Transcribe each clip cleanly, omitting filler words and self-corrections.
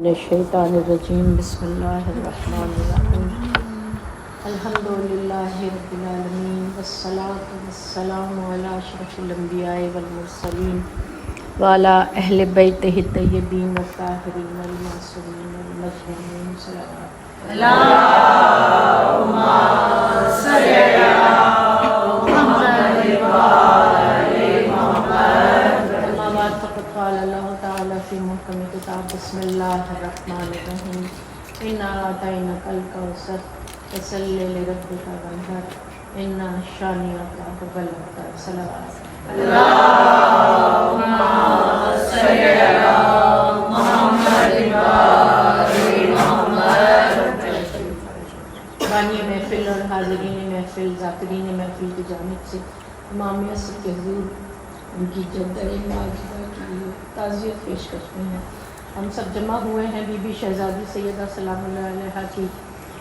الشیطان الرجیم بسم اللہ الرحمن الرحیم الحمدللہ رب العالمین والصلاة والسلام علی اشرف الانبیاء والمرسلین وعلی اہل بیتہ الطیبین الطاہرین المعصومین المظلومین صلوات اللہم صلی علی محمد وآل محمد اما بعد فقد قال اللہ تعالی فی محکم کتاب بسم اللہ الرحمن الرحیم انا اعطیناک الکوثر فصلی لربک وانحر ان شانئک هو الابتر صلوات اللہم صلی علی محمد وآل محمد. بانی محفل اور حاضرین محفل ذاکرین محفل کی جانب سے امام یاسر کے حضور ان کی جدہ ماجدہ کی تعزیت پیش کرتے ہیں. ہم سب جمع ہوئے ہیں بی بی شہزادی سیدہ سلام اللہ علیہا کی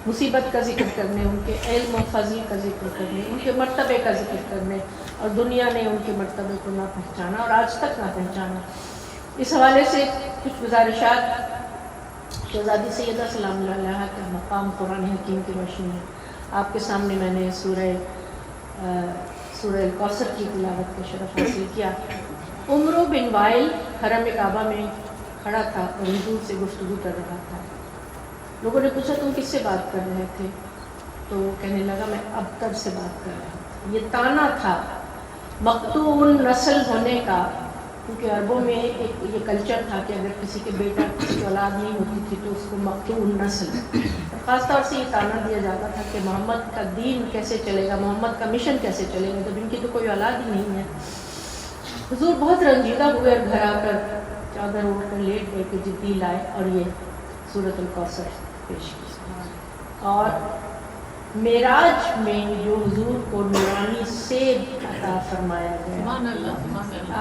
مصیبت کا ذکر کرنے، ان کے علم و فضل کا ذکر کرنے، ان کے مرتبے کا ذکر کرنے، اور دنیا نے ان کے مرتبے کو نہ پہچانا اور آج تک نہ پہچانا. اس حوالے سے کچھ گزارشات. شہزادی سیدہ سلام اللہ علیہا کا مقام قرآن حکیم کی روشنی ہے. آپ کے سامنے میں نے سورہ الکوثر کی تلاوت کا شرف حاصل کیا. عمرو بن وائل حرم کعبہ میں کھڑا تھا اور حضور سے گفتگو کر رہا تھا. لوگوں نے پوچھا تم کس سے بات کر رہے تھے؟ تو وہ کہنے لگا میں ابتر سے بات کر رہا تھا. یہ تانا تھا مقطوع نسل ہونے کا، کیونکہ عربوں میں ایک یہ کلچر تھا کہ اگر کسی کے بیٹا کسی کی اولاد نہیں ہوتی تھی تو اس کو مقطوع نسل، خاص طور سے یہ تانا دیا جاتا تھا کہ محمد کا دین کیسے چلے گا، محمد کا مشن کیسے چلے گا جب ان کی تو کوئی اولاد ہی نہیں ہے. حضور بہت رنجیدہ ہوئے اور گھر آ کر چادر اوڑھ کر لیٹ گئے کہ جدی لائے اور یہ سورۃ الکوثر پیش کی. اور معراج میں جو حضور کو نورانی سیب عطا فرمایا گیا،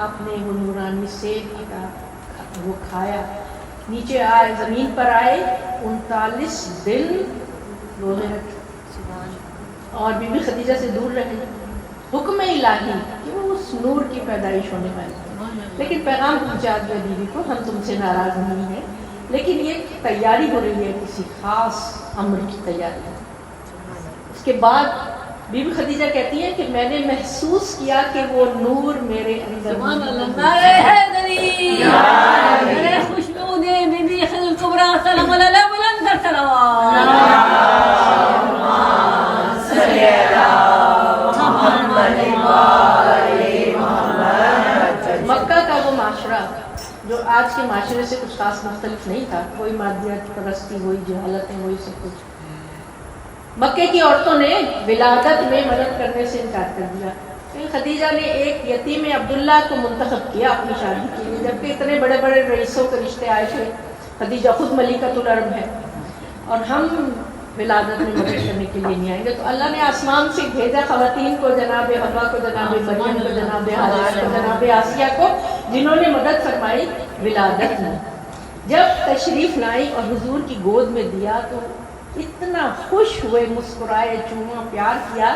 آپ نے وہ نورانی سیب عطا وہ کھایا، نیچے آئے زمین پر آئے 39 دن روزے رکھے اور بی بی خدیجہ سے دور رہے. حکم الہی کہ وہ اس نور کی پیدائش ہونے والی ہے، لیکن پیغام پہنچا دیا بیوی کو ہم تم سے ناراض نہیں ہیں، لیکن یہ تیاری ہو رہی ہے کسی خاص امر کی تیاری ہے. اس کے بعد بی بی خدیجہ کہتی ہیں کہ میں نے محسوس کیا کہ وہ نور میرے اندر مکہ کا وہ معاشرہ جو آج کے معاشرے سے کچھ خاص مختلف نہیں تھا، وہی مادیات پرستی، وہی جہالتیں، وہی سب کچھ. مکے کی عورتوں نے ولادت میں مدد کرنے سے انکار کر دیا. خدیجہ نے ایک یتیم عبداللہ کو منتخب کیا اپنی شادی کے لیے، جبکہ اتنے بڑے بڑے رئیسوں کے رشتے آئے تھے. خدیجہ خود ملکۃ العرب ہے اور ہم ولادت میں مدد کرنے کے لیے نہیں آئیں گے. تو اللہ نے آسمان سے بھیجا خواتین کو، جناب حوا کو، جناب مریم کو، جناب حاجرہ کو، جناب آسیہ کو، جنہوں نے مدد فرمائی ولادت میں. جب تشریف لائی اور حضور کی گود میں دیا تو اتنا خوش ہوئے، مسکرائے، چوما، پیار کیا.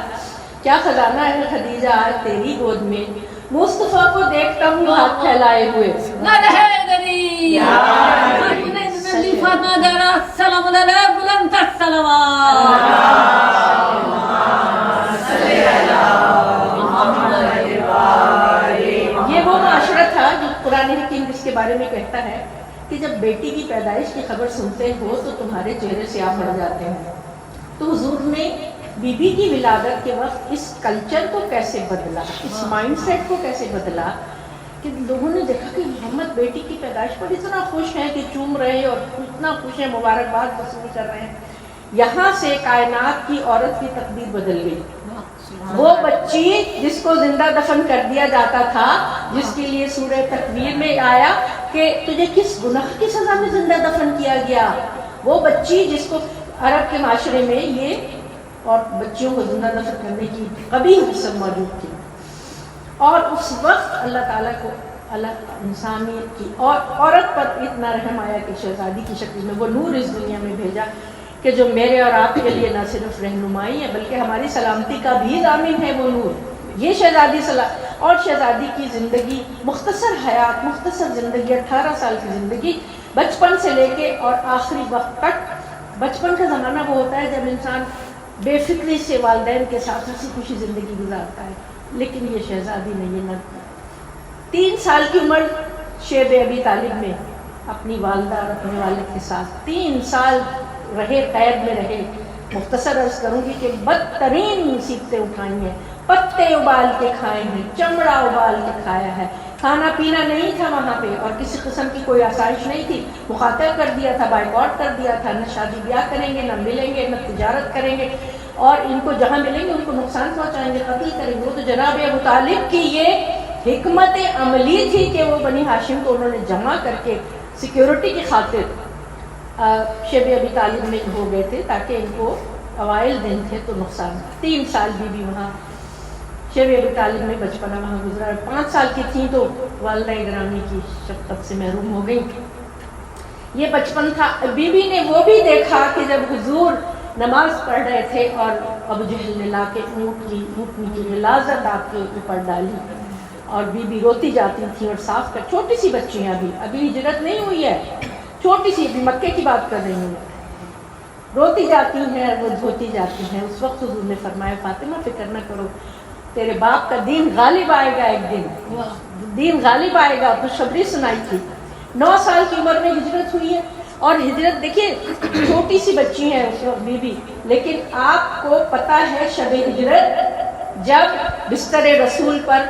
کیا خزانہ ہے خدیجہ آج تیری گود میں، مصطفیٰ کو دیکھتا ہوں ہاتھ پھیلائے ہوئے. یہ وہ معاشرہ تھا جو قرآن حکیم جس کے بارے میں کہتا ہے کہ جب بیٹی کی پیدائش کی خبر سنتے ہو تو تمہارے چہرے سیاہ پڑ جاتے ہیں. تو حضور نے بی بی کی ولادت کے وقت اس کلچر کو کیسے بدلا، اس مائنڈ سیٹ کو کیسے بدلا کہ لوگوں نے دیکھا کہ محمد بیٹی کی پیدائش پر اتنا خوش ہیں کہ چوم رہے اور اتنا خوش ہیں، مبارکباد وصول کر رہے ہیں. یہاں سے کائنات کی عورت کی تقدیر بدل گئی. وہ بچی جس کو زندہ دفن کر دیا جاتا تھا، جس کے لیے سورہ تکویر میں آیا کہ تجھے کس گناہ کی سزا میں زندہ دفن کیا گیا، وہ بچی جس کو عرب کے معاشرے میں یہ اور بچیوں کو زندہ دفن کرنے کی قبیح رسم موجود تھی. اور اس وقت اللہ تعالیٰ کو اللہ انسانیت کی اور عورت پر اتنا رحم آیا کہ شہزادی کی شکل میں وہ نور اس دنیا میں بھیجا کہ جو میرے اور آپ کے لیے نہ صرف رہنمائی ہے بلکہ ہماری سلامتی کا بھی ضامن ہے وہ نور. یہ شہزادی اور شہزادی کی زندگی، مختصر حیات، مختصر زندگی، 18 سال کی زندگی، بچپن سے لے کے اور آخری وقت تک. بچپن کا زمانہ وہ ہوتا ہے جب انسان بے فکری سے والدین کے ساتھ ہنسی خوشی زندگی گزارتا ہے، لیکن یہ شہزادی نے یہ نہ کیا. 3 سال کی عمر شیب ابی طالب میں اپنی والدہ اور اپنے والد کے ساتھ 3 سال رہے، قید میں رہے. مختصر عرض کروں گی کہ بدترین مصیبتیں اٹھائی ہیں، پتے ابال کے کھائے ہیں، چمڑا ابال کے کھایا ہے، کھانا پینا نہیں تھا وہاں پہ اور کسی قسم کی کوئی آسائش نہیں تھی. مخاطب کر دیا تھا، بائیکاٹ کر دیا تھا، نہ شادی بیاہ کریں گے، نہ ملیں گے، نہ تجارت کریں گے، اور ان کو جہاں ملیں گے ان کو نقصان پہنچائیں گے، قتل کریں گے. وہ تو جناب ابو طالب کی یہ حکمت عملی تھی کہ وہ بنی ہاشم کو انہوں نے جمع کر کے سیکیورٹی کی خاطر شیب ابی طالب میں ہو گئے تھے تاکہ ان کو اوائل دن تھے تو نقصان. 3 سال بھی وہاں شیب ابی طالب میں بچپنا وہاں گزرا. 5 سال کی تھیں تو والدہ گرامی کی شفقت سے محروم ہو گئی. یہ بچپن تھا. بیوی نے وہ بھی دیکھا کہ جب حضور نماز پڑھ رہے تھے اور ابو جہل نے لا کے اونٹنی کی غلاظت آپ کے اوپر ڈالی اور بیوی روتی جاتی تھی اور صاف کر. چھوٹی سی بچی ہیں، ابھی ہجرت نہیں ہوئی ہے، چھوٹی سی، ابھی مکے کی بات کر رہی ہوں. روتی جاتی ہیں، وہ دھوتی جاتی ہیں. اس وقت حضور نے فرمایا فاطمہ فکر نہ کرو، تیرے باپ کا دین غالب آئے گا، ایک دن دین غالب آئے گا. خوشخبری سنائی تھی. 9 سال کی عمر میں ہجرت ہوئی ہے. اور ہجرت دیکھیے چھوٹی سی بچی ہیں اس وقت بیوی، لیکن آپ کو پتہ ہے شب ہجرت جب بستر رسول پر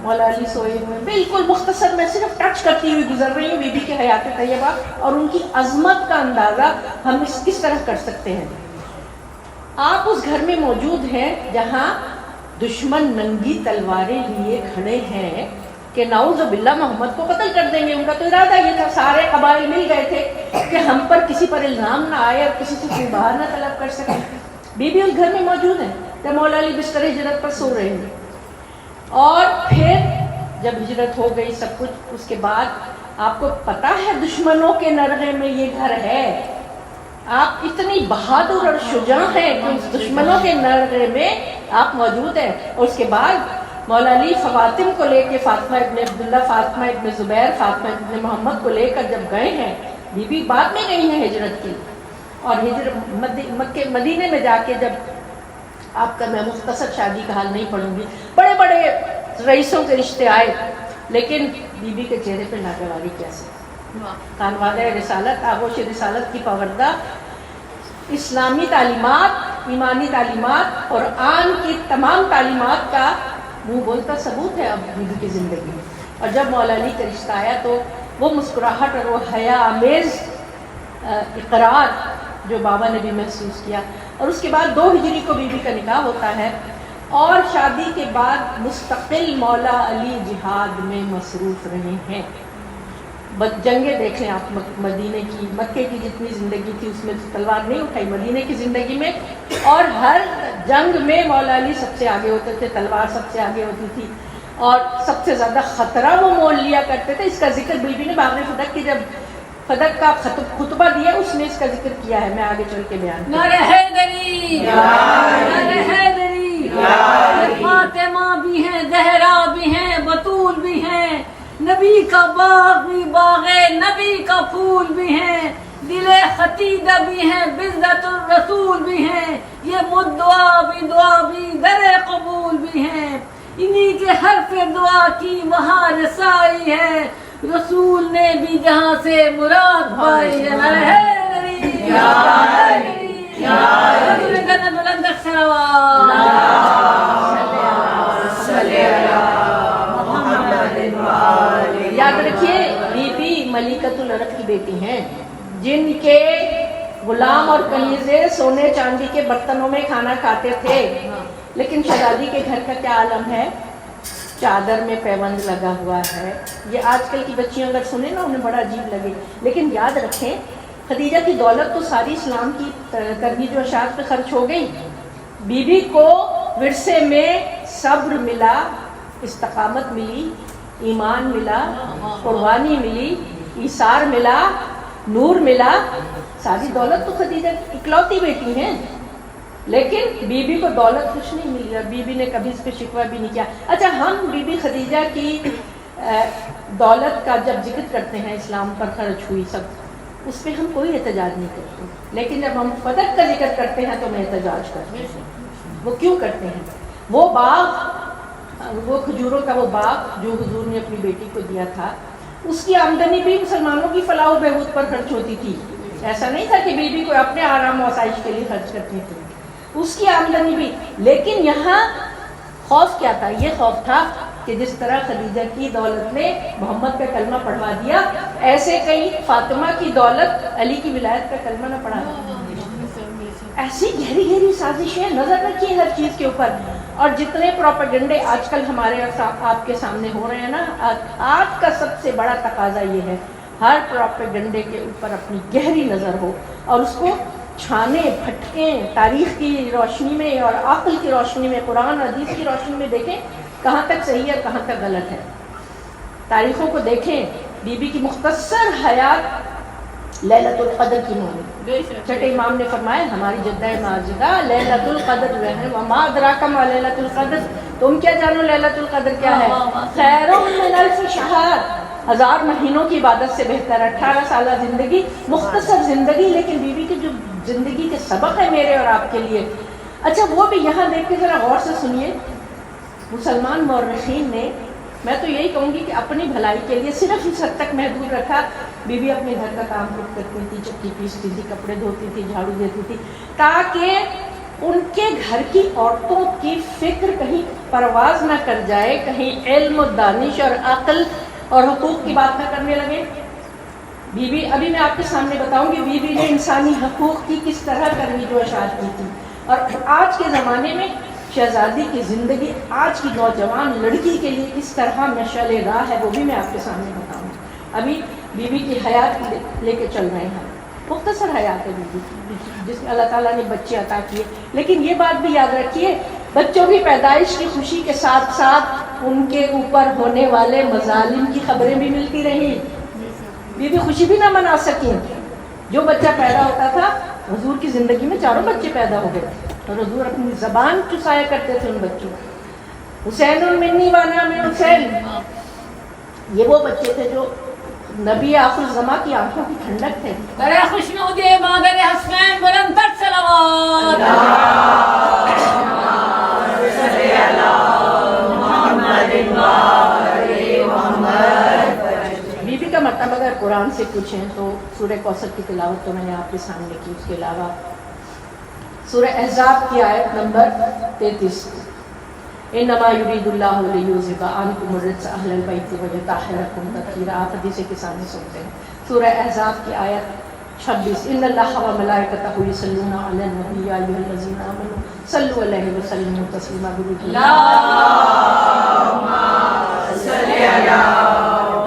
مولا علی سوئے ہوئے، بالکل مختصر میں صرف ٹچ کرتی ہوئی گزر رہی ہوں بی بی کے حیات طیبہ، اور ان کی عظمت کا اندازہ ہم کس طرح کر سکتے ہیں. آپ اس گھر میں موجود ہیں جہاں دشمن ننگی تلواریں لیے کھڑے ہیں کہ نعوذ باللہ محمد کو قتل کر دیں گے. ان کا تو ارادہ یہ تھا، سارے قبائل مل گئے تھے کہ ہم پر کسی پر الزام نہ آئے اور کسی سے کوئی باہر نہ طلب کر سکے. بی بی اس گھر میں موجود ہیں جب مولا علی بستر ہجرت پر سو رہے ہیں. اور پھر جب ہجرت ہو گئی سب کچھ، اس کے بعد آپ کو پتہ ہے دشمنوں کے نرغے میں یہ گھر ہے. آپ اتنی بہادر اور شجاع ہیں کہ اس دشمنوں کے نرغے میں آپ موجود ہیں. اور اس کے بعد مولا علی خواتین کو لے کے فاطمہ ابن عبداللہ، فاطمہ ابن زبیر، فاطمہ ابن محمد کو لے کر جب گئے ہیں، بی بی بعد میں گئی ہیں ہجرت کی. اور مکے مدینے میں جا کے جب آپ کا، میں مختصر شادی کا حال نہیں پڑھوں گی، بڑے بڑے رئیسوں کے رشتے آئے، لیکن بی بی کے چہرے پہ ناگواری کیسے. خانوادہ رسالت، آغوش رسالت کی پروردہ، اسلامی تعلیمات، ایمانی تعلیمات، قرآن کی تمام تعلیمات کا منہ بولتا ثبوت ہے اب بی بی کی زندگی میں. اور جب مولا علی کا رشتہ آیا تو وہ مسکراہٹ اور وہ حیا آمیز اقرار جو بابا نے بھی محسوس کیا. اور اس کے بعد 2 ہجری کو بی بی کا نکاح ہوتا ہے، اور شادی کے بعد مستقل مولا علی جہاد میں مصروف رہے ہیں. جنگیں دیکھ لیں آپ مدینے کی، مکے کی جتنی زندگی تھی اس میں تلوار نہیں اٹھائی، مدینے کی زندگی میں، اور ہر جنگ میں مولا علی سب سے آگے ہوتے تھے، تلوار سب سے آگے ہوتی تھی، اور سب سے زیادہ خطرہ وہ مول لیا کرتے تھے. اس کا ذکر بی بی نے باغ فدق کی جب فدق کا خطبہ دیا اس میں اس کا ذکر کیا ہے. میں آگے چل کے بیان کروں. نعرہ حیدری، نعرہ حیدری، فاطمہ بھی ہیں، زہرا بھی ہیں، بطول بھی ہیں، نبی کا باغ بھی باغ نبی کا پھول بھی ہیں، دل خطیدہ بھی ہیں، بزت الرسول بھی ہیں، یہ مدعا بھی دعا بھی در قبول بھی ہیں. انہی کے حرف دعا کی وہاں رسائی ہے، رسول نے بھی جہاں سے مراد پائی ہے. یاد رکھیے بی بی ملکۃ العرب کی بیٹی ہیں جن کے غلام اور کنیزیں سونے چاندی کے برتنوں میں کھانا کھاتے تھے، لیکن شہزادی کے گھر کا کیا عالم ہے؟ چادر میں پیوند لگا ہوا ہے. یہ آج کل کی بچیاں اگر سنیں نا انہیں بڑا عجیب لگے، لیکن یاد رکھیں خدیجہ کی دولت تو ساری اسلام کی ترویج و اشاعت پہ خرچ ہو گئی. بی بی کو ورثے میں صبر ملا، استقامت ملی، ایمان ملا، قربانی ملی، ایثار ملا، نور ملا. ساری دولت تو خدیجہ اکلوتی بیٹی ہیں، لیکن بی بی کو دولت کچھ نہیں ملی اور بی بی نے کبھی اس پہ شکوہ بھی نہیں کیا. اچھا، ہم بی بی خدیجہ کی دولت کا جب ذکر کرتے ہیں اسلام پر خرچ ہوئی سب، اس پہ ہم کوئی احتجاج نہیں کرتے، لیکن جب ہم فتح کا ذکر کرتے ہیں تو ہم احتجاج کرتے ہیں۔ وہ کیوں کرتے ہیں؟ وہ باغ، وہ کھجوروں کا وہ باغ جو حضور نے اپنی بیٹی کو دیا تھا، اس کی آمدنی بھی مسلمانوں کی فلاح و بہبود پر خرچ ہوتی تھی۔ ایسا نہیں تھا کہ بیوی کو اپنے آرام و آسائش کے لیے خرچ کرتی تھی، اس کی آمدنی بھی۔ لیکن یہاں خوف کیا تھا؟ یہ خوف تھا کہ جس طرح خدیجہ کی دولت نے محمد کا کلمہ پڑھوا دیا، ایسے کہیں فاطمہ کی دولت علی کی ولایت کا کلمہ نہ پڑھا دیا۔ ایسی گہری گہری سازشیں نظر رکھیے ہر چیز کے اوپر۔ اور جتنے پروپیگنڈے آج کل ہمارے اور آپ کے سامنے ہو رہے ہیں نا، آج کا سب سے بڑا تقاضا یہ ہے ہر پروپیگنڈے کے اوپر اپنی گہری نظر ہو اور اس کو چھانے پھٹکیں، تاریخ کی روشنی میں اور عقل کی روشنی میں، قرآن اور حدیث کی روشنی میں دیکھیں کہاں تک صحیح ہے کہاں تک غلط ہے۔ تاریخوں کو دیکھیں، بی بی کی مختصر حیات لیلۃ القدر کی مانند، چھٹے امام نے فرمایا ہماری جدہ ماجدہ لیلۃ القدر جو ہے، وما ادراک ما لیلۃ القدر، تم کیا جانو لیلۃ القدر کیا ہے؟ خیر من الف شہر، 1000 مہینوں کی عبادت سے بہتر۔ 18 سالہ زندگی، مختصر زندگی، لیکن بیوی کی جو زندگی کے سبق ہے میرے اور آپ کے لیے۔ اچھا وہ بھی یہاں دیکھ کے ذرا غور سے سنیے، مسلمان مورخین نے، میں تو یہی کہوں گی کہ اپنی بھلائی کے لیے صرف اس حد تک محدود رکھا، بی بی اپنے گھر کا کام خود کرتی تھی، چکی پیستی تھی، کپڑے دھوتی تھی، جھاڑو دیتی تھی، تاکہ ان کے گھر کی عورتوں کی فکر کہیں پرواز نہ کر جائے، کہیں علم و دانش اور عقل اور حقوق کی بات نہ کرنے لگے۔ بی بی، ابھی میں آپ کے سامنے بتاؤں گی بی بی نے انسانی حقوق کی کس طرح کرنی جو اشاعت کی تھی، اور آج کے زمانے میں شہزادی کی زندگی آج کی نوجوان لڑکی کے لیے کس طرح مشعل راہ ہے، وہ بھی میں آپ کے سامنے بتاؤں گی۔ ابھی بی بی کی حیات لے کے چل رہے ہیں، مختصر حیات ہے بی بی کی، جس میں اللہ تعالیٰ نے بچے عطا کیے، لیکن یہ بات بھی یاد رکھیے بچوں کی پیدائش کی خوشی کے ساتھ ساتھ ان کے اوپر ہونے والے مظالم کی خبریں بھی ملتی رہیں۔ بی بی خوشی بھی نہ منا سکیں۔ جو بچہ پیدا ہوتا تھا، حضور کی زندگی میں 4 بچے پیدا ہو گئے اور حضور اپنی زبان چسایا کرتے تھے ان بچوں کو۔ حسین منی وانا من حسین، یہ وہ بچے تھے جو نبی آخر الزماں کی آنکھوں کی ٹھنڈک تھے۔ بڑے خوشنودی مادر حسنین بلند تر صلوات۔ بی بی کا مرتبہ اگر قرآن سے پوچھیں تو سورہ کوثر کی تلاوت تو میں نے آپ کے سامنے کی، اس کے علاوہ سورہ احزاب کی آیت نمبر 33، انما یرید اللہ لیذھب عنکم الرجس اہل البیت ویطہرکم تطہیرا، آپ حدیث کے سامنے سنتے ہیں۔ سورہ احزاب کی آیت 26، ان اللہ وملائکتہ یصلون علی النبی یا ایھا الذین آمنوا صلوا علیہ وسلموا تسلیما۔ اللہم صلی علی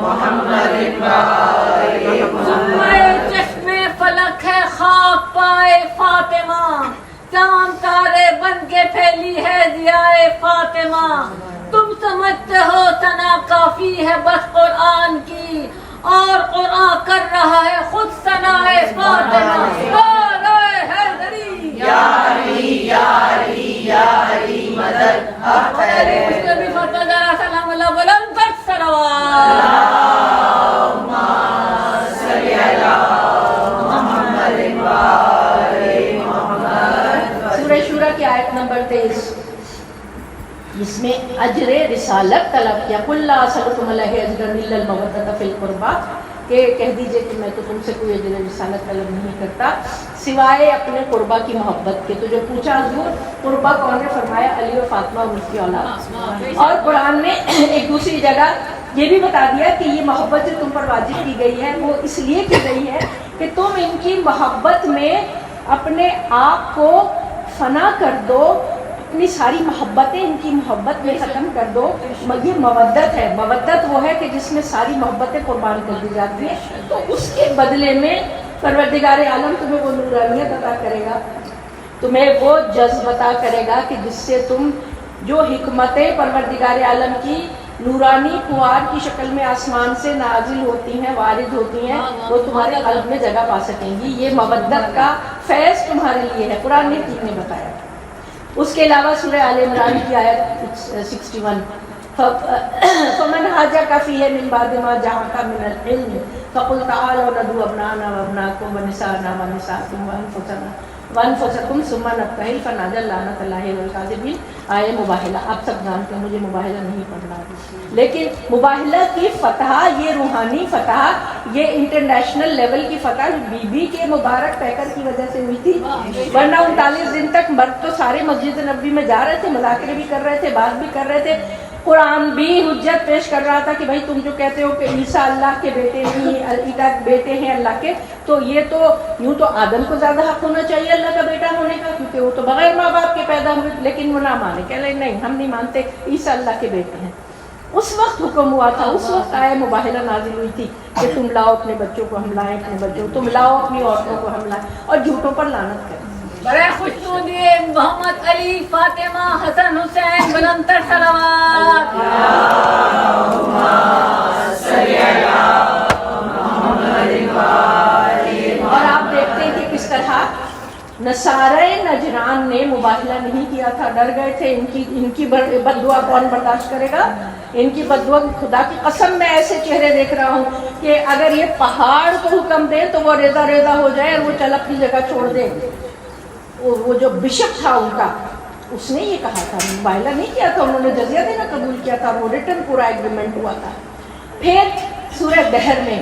محمد محمد۔ چشمے فلک ہے خاک پائے فاطمہ، چاند تارے بن کے پھیلی ہے ضیائے فاطمہ۔ تم سمجھتے ہو ثنا کافی ہے بس قرآن کی، اور قرآن کر رہا ہے خود ثنائے فاطمہ۔ یا علی یا علی یا علی مدد اختر نبی فرماتا ذرا سلام اللہ بلند تر صلوات۔ اللہم صلی علی محمد وآل محمد۔ سورہ شورى کی آیت نمبر 23، اس میں اجر رسالت طلب کیا، قل لا اسألکم علیہ اجرا الا المودۃ فی القربى، کہ کہہ دیجئے کہ میں تو تم سے کوئی اجر رسالت طلب نہیں کرتا سوائے اپنے قربا کی محبت کے۔ تو جو پوچھا حضور قربا کون ہے، فرمایا علی و فاطمہ اور ان کی اولاد۔ اور قرآن نے ایک دوسری جگہ یہ بھی بتا دیا کہ یہ محبت جو تم پر واجب کی گئی ہے وہ اس لیے کی گئی ہے کہ تم ان کی محبت میں اپنے آپ کو فنا کر دو، اپنی ساری محبتیں ان کی محبت میں ختم کر دو۔ یہ مودت ہے، مودت وہ ہے کہ جس میں ساری محبتیں قربان کر دی جاتی ہیں، تو اس کے بدلے میں پروردگار عالم تمہیں وہ نورانیت عطا کرے گا، تمہیں وہ جذب عطا کرے گا کہ جس سے تم جو حکمتیں پروردگار عالم کی نورانی فوار کی شکل میں آسمان سے نازل ہوتی ہیں، وارد ہوتی ہیں، وہ تمہارے قلب میں جگہ پا سکیں گی۔ یہ مودت کا فیض تمہارے لیے ہے، قرآن نے ٹھیک نے بتایا۔ اس کے علاوہ سورہ آل عمران کی آیت 61، فمن حاجک فیہ من بعد ما جاءک من العلم فقل تعالوا ندعو ابناءنا وابناءکم ونساءنا ونساءکم وانفسکم ثم نبتہل فنجعل لعنۃ اللہ علی الکاذبین. آئے مباہلہ، آپ سب جانتے ہیں مجھے مباہلہ نہیں پڑھنا، لیکن مباہلہ کی فتح، یہ روحانی فتح، یہ انٹرنیشنل لیول کی فتح بی بی کے مبارک پیکر کی وجہ سے ہوئی تھی. ورنہ 39 دن تک مرد تو سارے مسجد نبوی میں جا رہے تھے، مذاکرے بھی کر رہے تھے، بات بھی کر رہے تھے، قرآن بھی حجت پیش کر رہا تھا کہ بھائی تم جو کہتے ہو کہ عیسیٰ اللہ کے بیٹے نہیں، عیسیٰ بیٹے ہیں اللہ کے، تو یہ تو یوں تو آدم کو زیادہ حق ہونا چاہیے اللہ کا بیٹا ہونے کا، کیونکہ وہ تو بغیر ماں باپ کے پیدا ہوئے. لیکن وہ نہ مانے، کہہ لیں نہیں ہم نہیں مانتے، عیسیٰ اللہ کے بیٹے ہیں. اس وقت حکم ہوا تھا، اس وقت آئے مباہلہ نازل ہوئی تھی کہ تم لاؤ اپنے بچوں کو، ہم لائیں اپنے بچوں کو، تم لاؤ اپنی عورتوں کو، ہم لائیں، اور جھوٹوں پر لعنت کریں. بڑے خوش دیے محمد علی، فاطمہ، حسن، حسین، بلندتر صلوات. اور آپ دیکھتے ہیں کہ کس طرح نصارہ نجران نے مباہلہ نہیں کیا تھا، ڈر گئے تھے ان کی بد دعا کون برداشت کرے گا، ان کی بد دعا. خدا کی قسم میں ایسے چہرے دیکھ رہا ہوں کہ اگر یہ پہاڑ کو حکم دے تو وہ ریزہ ریزہ ہو جائے اور وہ چل اپنی جگہ چھوڑ دے. وہ جو بشپ تھا ان کا، اس نے یہ کہا تھا، مباہلہ نہیں کیا تھا، انہوں نے جزیہ دینا قبول کیا تھا، وہ ریٹن پورا ایگریمنٹ ہوا تھا. پھر سورہ دہر میں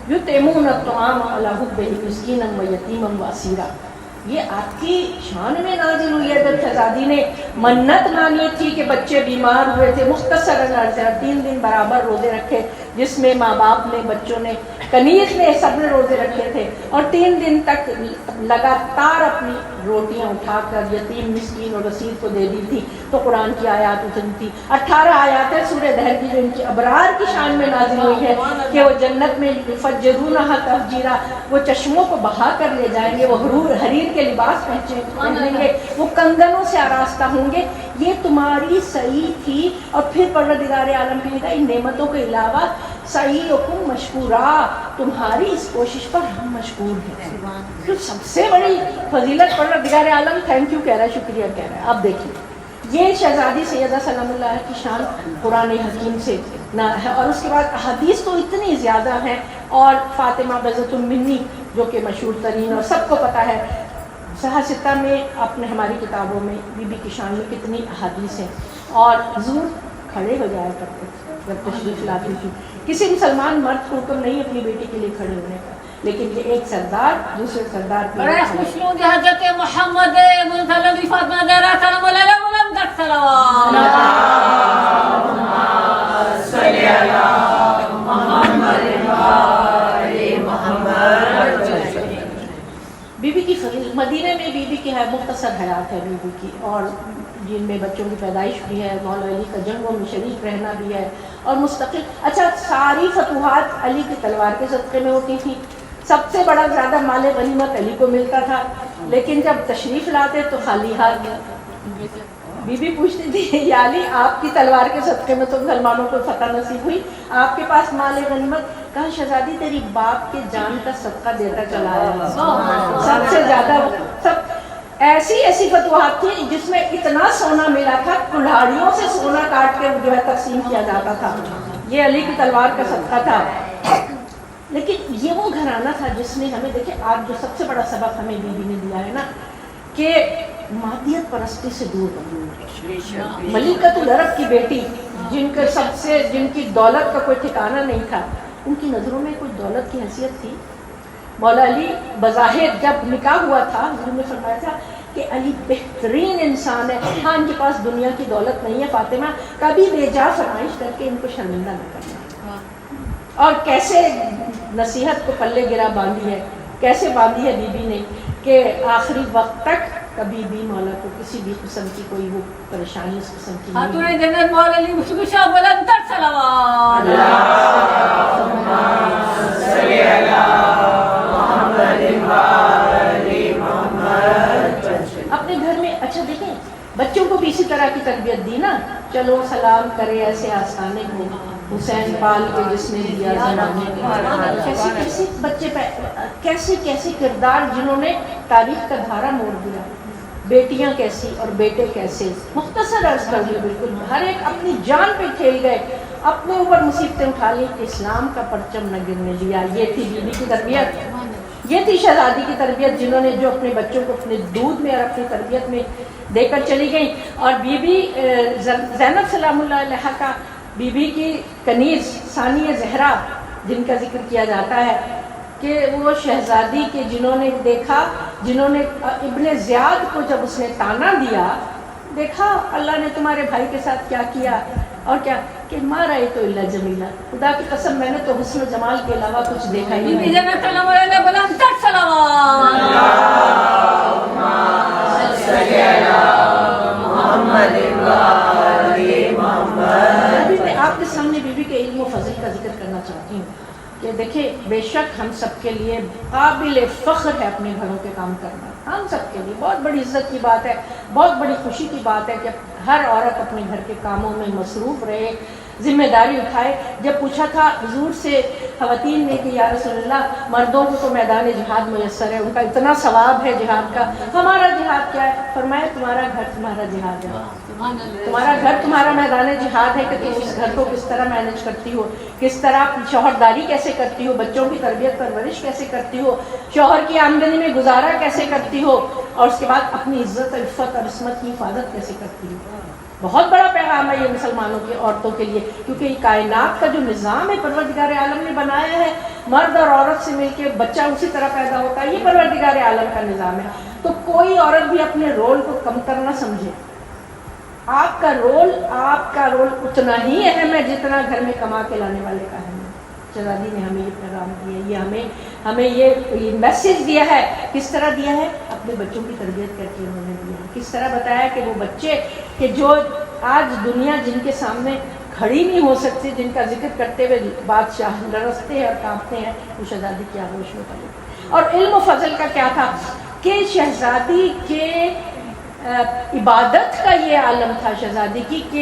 یطعمون الطعام علی حبہ مسکینا ویتیما واسیرا، یہ آپ کی شان میں نازل ہوئی ہے. جب شہزادی نے منت مانی تھی کہ بچے بیمار ہوئے تھے، مختصر عرصہ 3 دن برابر روزے رکھے، جس میں ماں باپ نے، بچوں نے، کنیز نے، سب نے روزے رکھے تھے، اور 3 دن تک لگاتار اپنی روٹیاں اٹھا کر یتیم، مسکین اور اسیر کو دے دی تھی. تو قرآن کی آیات اتری تھی. 18 آیات ہے سورہ دہر کی جو ان کی ابرار کی شان میں نازل ہوئی ہے کہ وہ جنت میں یفجرونہا تفجیرا، وہ چشموں کو بہا کر لے جائیں گے، وہ حریر کے لباس پہنیں گے، وہ کنگنوں سے آراستہ ہوں گے. یہ تمہاری سعی تھی. اور پھر پروردگار عالم کہے گا ان نعمتوں کے علاوہ سعیکم مشکورا، تمہاری اس کوشش پر ہم مشکور ہیں. جو سب سے بڑی فضیلت پروردگار عالم تھینک یو کہہ رہا ہے، شکریہ کہہ رہا ہے. اب دیکھیے یہ شہزادی سیدہ سلام اللہ کی شان قرآن حکیم سے نہ ہے. اور اس کے بعد احادیث تو اتنی زیادہ ہیں، اور فاطمہ بذۃ منی جو کہ مشہور ترین اور سب کو پتہ ہے، صحیح ستہ میں اپنے ہماری کتابوں میں بی بی کی شان میں کتنی احادیث ہیں. اور حضور کھڑے ہو جایا کرتے جب تشریف لاتی تھی. کسی مسلمان مرد کو حکم نہیں اپنی بیٹی کے لیے کھڑے ہونے کا، لیکن یہ ایک سردار دوسرے سردار کے بڑے خوش حضرت محمد بن فاطمہ زہرا سلام علیہ بلندتر صلوات. صلی اللہ محمد بی بی کی فضیلت. مدینہ میں بی بی کی ہے مختصر حیات ہے بی بی کی، اور جن میں بچوں کی پیدائش بھی ہے، مولا علی کا جنگوں میں شریک رہنا بھی ہے، اور مستقل. اچھا ساری فتوحات علی کی تلوار کے صدقے میں ہوتی تھی. سب سے بڑا زیادہ مال غنیمت علی کو ملتا تھا، لیکن جب تشریف لاتے تو خالی ہاتھ. بی بی پوچھتی تھی یا علی آپ کی تلوار کے صدقے میں تو مسلمانوں کو فتح نصیب ہوئی، آپ کے پاس مال غنیمت. کہا شہزادی تیری باپ کے جان کا صدقہ دیتا چلا ہے. سب سے زیادہ سب ایسی فتوحات تھی جس میں اتنا سونا ملا تھا، کلہاڑیوں سے سونا کاٹ کے جو ہے تقسیم کیا جاتا تھا. یہ علی کی تلوار کا صدقہ تھا. لیکن یہ وہ گھرانہ تھا جس نے ہمیں، دیکھیں آج جو سب سے بڑا سبق ہمیں بی بی نے دیا ہے نا، کہ مادیت پرستی سے دور رہنا. ملکۃ العرب کی بیٹی جن کی دولت کا کوئی ٹھکانہ نہیں تھا، ان کی نظروں میں کوئی دولت کی حیثیت تھی. مولا علی بظاہر جب نکاح ہوا تھا حضور نے فرمایا تھا کہ علی بہترین انسان ہے، ہاں ان کے پاس دنیا کی دولت نہیں ہے، فاطمہ کبھی بے جا فرمائش کر کے ان کو شرمندہ نہ کرنا. اور کیسے نصیحت کو پلے گرا باندھی ہے، کیسے باندھی ہے بی بی نے کہ آخری وقت تک کبھی بھی مولا کو کسی بھی قسم کی کوئی وہ پریشانی اس قسم کی نہیں. خاتون جنت مولا علی مشکوشہ بلندتر صلوات. اپنے گھر میں اچھا دیکھیں بچوں کو بھی اسی طرح کی تربیت دی نا، چلو سلام کرے ایسے آستانے کو، حسین پال کے جس نے دیا زمانے میں، کیسے بچے کیسے کردار جنہوں نے تاریخ کا دھارا موڑ دیا. بیٹیاں کیسی اور بیٹے کیسے، مختصر عرض کر دیا، بالکل ہر ایک اپنی جان پہ کھیل گئے. اپنے اوپر مصیبتیں اٹھا لی کہ اسلام کا پرچم نہ گرنے دیا. یہ تھی بیوی کی تربیت, یہ تھی شہزادی کی تربیت, جنہوں نے جو اپنے بچوں کو اپنے دودھ میں اور اپنی تربیت میں دے کر چلی گئیں. اور بی بی زینب سلام اللہ علیہ کا, بی بی کی کنیز ثانیہ زہرا جن کا ذکر کیا جاتا ہے کہ وہ شہزادی کے جنہوں نے دیکھا, جنہوں نے ابن زیاد کو جب اس نے تانا دیا, دیکھا اللہ نے تمہارے بھائی کے ساتھ کیا کیا, اور کیا کہ مارا تو اللہ جمیلہ, خدا کی قسم میں نے تو حسن و جمال کے علاوہ کچھ دیکھا ہی نہیں. ابھی میں آپ کے سامنے بیوی کے علم و فضل کا ذکر کرنا چاہتی ہوں کہ دیکھیں بے شک ہم سب کے لیے قابل فخر ہے اپنے گھروں کے کام کرنا. ہم سب کے لیے بہت بڑی عزت کی بات ہے, بہت بڑی خوشی کی بات ہے کہ ہر عورت اپنے گھر کے کاموں میں مصروف رہے, ذمہ داری اٹھائے. جب پوچھا تھا حضور سے خواتین نے کہ یا رسول اللہ مردوں کو تو میدان جہاد میسر ہے, ان کا اتنا ثواب ہے جہاد کا, ہمارا جہاد کیا ہے؟ فرمایا تمہارا گھر تمہارا جہاد ہے, تمہارا گھر تمہارا میدان جہاد ہے کہ تم اس گھر کو کس طرح مینج کرتی ہو, کس طرح شوہرداری کیسے کرتی ہو, بچوں کی تربیت پرورش کیسے کرتی ہو, شوہر کی آمدنی میں گزارا کیسے کرتی ہو, اور اس کے بعد اپنی عزت عفت اور عصمت کی حفاظت کیسے کرتی ہو. بہت بڑا پیغام ہے یہ مسلمانوں کی عورتوں کے لیے, کیونکہ یہ کائنات کا جو نظام ہے پروردگار عالم نے بنایا ہے, مرد اور عورت سے مل کے بچہ اسی طرح پیدا ہوتا ہے, یہ پروردگار عالم کا نظام ہے. تو کوئی عورت بھی اپنے رول کو کم کر نہ سمجھے. آپ کا رول اتنا ہی اہم ہے جتنا گھر میں کما کے لانے والے کا اہم ہے. شہزادی نے ہمیں یہ پیغام دیا, یہ ہمیں یہ میسج دیا ہے. کس طرح دیا ہے؟ اپنے بچوں کی تربیت کر کے انہوں نے دیا. کس طرح بتایا کہ وہ بچے کہ جو آج دنیا جن کے سامنے کھڑی نہیں ہو سکتی, جن کا ذکر کرتے ہوئے بادشاہ لرزتے ہیں اور کانپتے ہیں, وہ شہزادی کی آغوش میں پڑے. اور علم و فضل کا کیا تھا کہ شہزادی کے عبادت کا یہ عالم تھا شہزادی کی کہ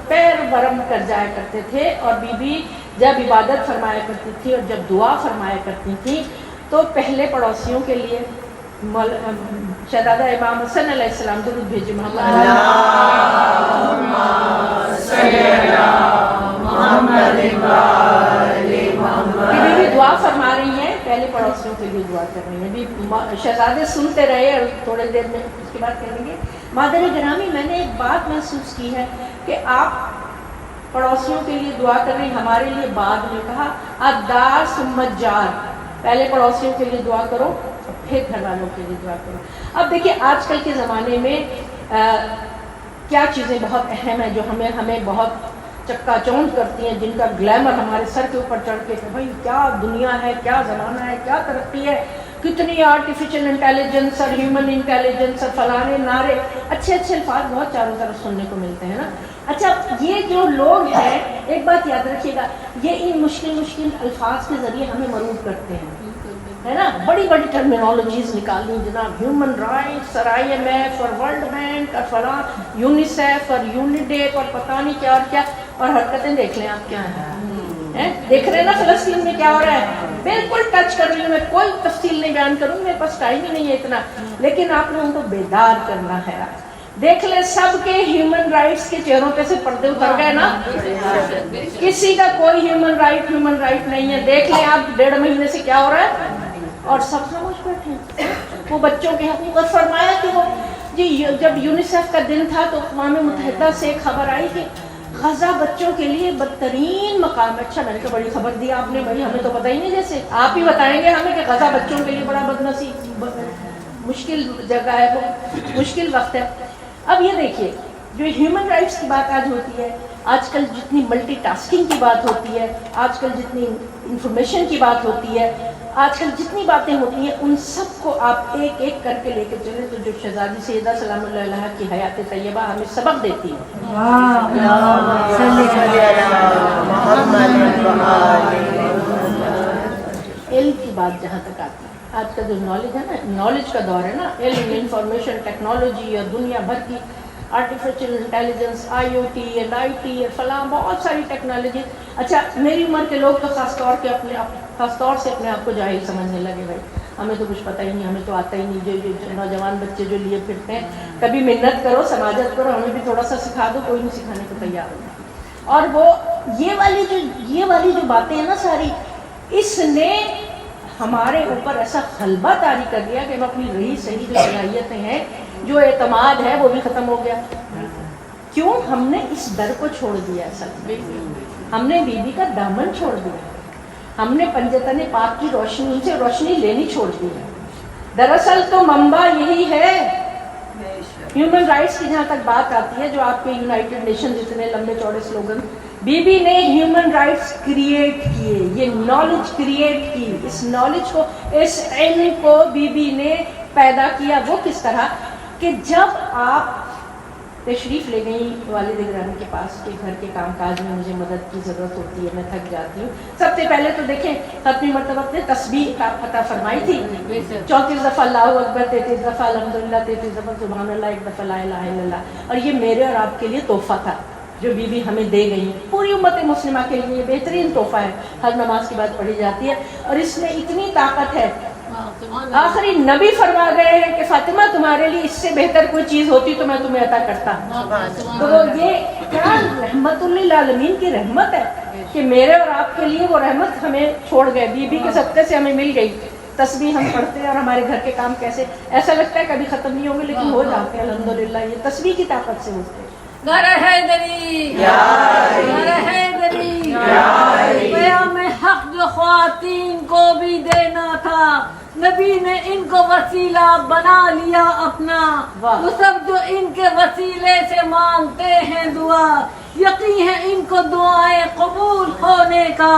پیر ورم کر جایا کرتے تھے, اور بی بی جب عبادت فرمایا کرتی تھی اور جب دعا فرمایا کرتی تھی تو پہلے پڑوسیوں کے لیے شہزادہ امام حسن علیہ السلام درود بھیجے محمد بی بی دعا فرما رہی ہیں, پہلے پڑوسیوں کے لیے دعا کر رہی ہیں. شہزادے سنتے رہے اور تھوڑے دیر میں اس کے بعد کہیں گے مادر گرامی میں نے ایک بات محسوس کی ہے کہ آپ پڑوسیوں کے لیے دعا کر رہے ہیں, ہمارے لیے بعد میں کہا الدار ثم الجار, پہلے پڑوسیوں کے لیے دعا کرو پھر گھر والوں کے لیے دعا کرو. اب دیکھیے آج کل کے زمانے میں کیا چیزیں بہت اہم ہیں جو ہمیں بہت چکا چوند کرتی ہیں, جن کا گلیمر ہمارے سر کے اوپر چڑھ کے کہ بھائی کیا دنیا ہے, کیا زمانہ ہے, کیا ترقی ہے, کتنی آرٹیفیشل انٹیلیجنس اور ہیومن انٹیلیجنس اور فلانے نعرے, اچھے الفاظ بہت چاروں طرف سننے کو ملتے ہیں نا. اچھا یہ جو لوگ ہیں ایک بات یاد رکھیے گا, یہ ان مشکل الفاظ کے ذریعے ہمیں مرعوب کرتے ہیں, ہے نا. بڑی ٹرمینالوجیز نکالی جناب, ہیومن رائٹس اور IMF اور ورلڈ بینک اور فلاں یونیسیف اور یونیڈیپ اور پتہ نہیں کیا اور کیا, اور حرکتیں دیکھ لیں آپ کیا ہیں, دیکھ رہے ہیں نا فلسطین میں کیا ہو رہا ہے. بالکل ٹچ کر رہی ہوں, میں کوئی تفصیل نہیں بیان کروں, میرے پاس ٹائم ہی نہیں ہے اتنا, لیکن آپ نے ان کو بیدار کرنا ہے. دیکھ لیں سب کے ہیومن رائٹس کے چہروں پہ سے پردے اتر گئے نا, کسی کا کوئی ہیومن رائٹ نہیں ہے. دیکھ لیں آپ 1.5 مہینے سے کیا ہو رہا ہے, اور سب خاموش بیٹھے ہیں. وہ بچوں کے حقوق اور فرمایا کہ وہ جی جب یونیسیف کا دن تھا تو اقوام متحدہ سے خبر آئی کہ غزہ بچوں کے لیے بدترین مقام. اچھا میں نے کہا بڑی خبر دی آپ نے, بھائی ہمیں تو پتہ ہی نہیں, جیسے آپ ہی بتائیں گے ہمیں کہ غزہ بچوں کے لیے بڑا بدنصیب مشکل جگہ ہے, وہ مشکل وقت ہے. اب یہ دیکھیے جو ہیومن رائٹس کی بات آج ہوتی ہے, آج کل جتنی ملٹی ٹاسکنگ کی بات ہوتی ہے, آج کل جتنی انفارمیشن کی بات ہوتی ہے, آج کل جتنی باتیں ہوتی ہیں, ان سب کو آپ ایک ایک کر کے لے کے چلیں تو جو شہزادی سیدہ سلام اللہ علیہ کی حیات طیبہ ہمیں سبق دیتی ہے. علم کی بات جہاں تک آتی ہے, آج کا جو نالج ہے نا, نالج کا دور ہے نا, علم, انفارمیشن ٹیکنالوجی اور دنیا بھر کی آرٹیفیشل انٹیلیجنس, IoT اور IT اور فلاں بہت ساری ٹیکنالوجی. اچھا میری عمر کے لوگ تو خاص طور سے اپنے آپ کو جاہل سمجھنے لگے, بھائی ہمیں تو کچھ پتہ ہی نہیں, ہمیں تو آتا ہی نہیں. جو نوجوان بچے جو لیے پھرتے ہیں, کبھی محنت کرو, سماجت کرو, ہمیں بھی تھوڑا سا سکھا دو, کوئی نہیں سکھانے کو تیار ہوتا. اور وہ یہ والی جو باتیں ہیں نا ساری، اس نے ہمارے اوپر ایسا غلبہ طاری کر دیا کہ ہم اپنی رہی صحیح جو صلاحیتیں ہیں، جو اعتماد ہے، وہ بھی ختم ہو گیا. کیوں؟ ہم نے اس در کو چھوڑ دیا. اصل ہم نے بی بی کا دامن چھوڑ دیا، ہم نے پنجتن پاک کی روشنی، ان سے روشنی لینی چھوڑ دی ہے. دراصل تو منبع یہی ہے. ہیومن رائٹس کی جہاں تک بات آتی ہے، جو آپ کے یونائٹڈ نیشن جتنے لمبے چوڑے سلوگن، بی بی نے ہیومن رائٹس کریٹ کیے، یہ نالج کریٹ کی. اس نالج کو، اس علم کو بی بی نے پیدا کیا. وہ کس طرح کہ جب آپ تشریف لے گئی والد گرامی کے پاس کہ گھر کے کام کاج میں مجھے مدد کی ضرورت ہوتی ہے، میں تھک جاتی ہوں. سب سے پہلے تو دیکھیں ختمی مرتبہ نے تسبیح کا فتح فرمائی تھی. 34 دفعہ اللہ اکبر، 33 دفعہ الحمدللہ، 33 دفعہ سبحان اللہ، 1 دفعہ لا الہ الا اللہ. اور یہ میرے اور آپ کے لیے تحفہ تھا جو بی بی ہمیں دے گئی. پوری امت مسلمہ کے لیے یہ بہترین تحفہ ہے. ہر نماز کے بعد پڑھی جاتی ہے اور اس میں اتنی طاقت ہے. آخری نبی فرما گئے ہیں کہ فاطمہ تمہارے لیے اس سے بہتر کوئی چیز ہوتی تو میں تمہیں عطا کرتا. تو یہ کیا رحمت للعالمین کی رحمت ہے کہ میرے اور آپ کے لیے وہ رحمت ہمیں چھوڑ گئے، بی بی کے صدقے سے ہمیں مل گئی. تسبیح ہم پڑھتے ہیں اور ہمارے گھر کے کام کیسے ایسا لگتا ہے کبھی ختم نہیں ہوں گے، لیکن ہو جاتے ہیں الحمدللہ. یہ تسبیح کی طاقت سے ہوتے ہیں. گھر حیدری، گھر حیدری، پیام حق جو خواتین کو بھی دینا تھا، نبی نے ان کو وسیلہ بنا لیا اپنا. وہ سب جو ان کے وسیلے سے مانگتے ہیں دعا، یقین ہے ان کو دعائیں قبول ہونے کا.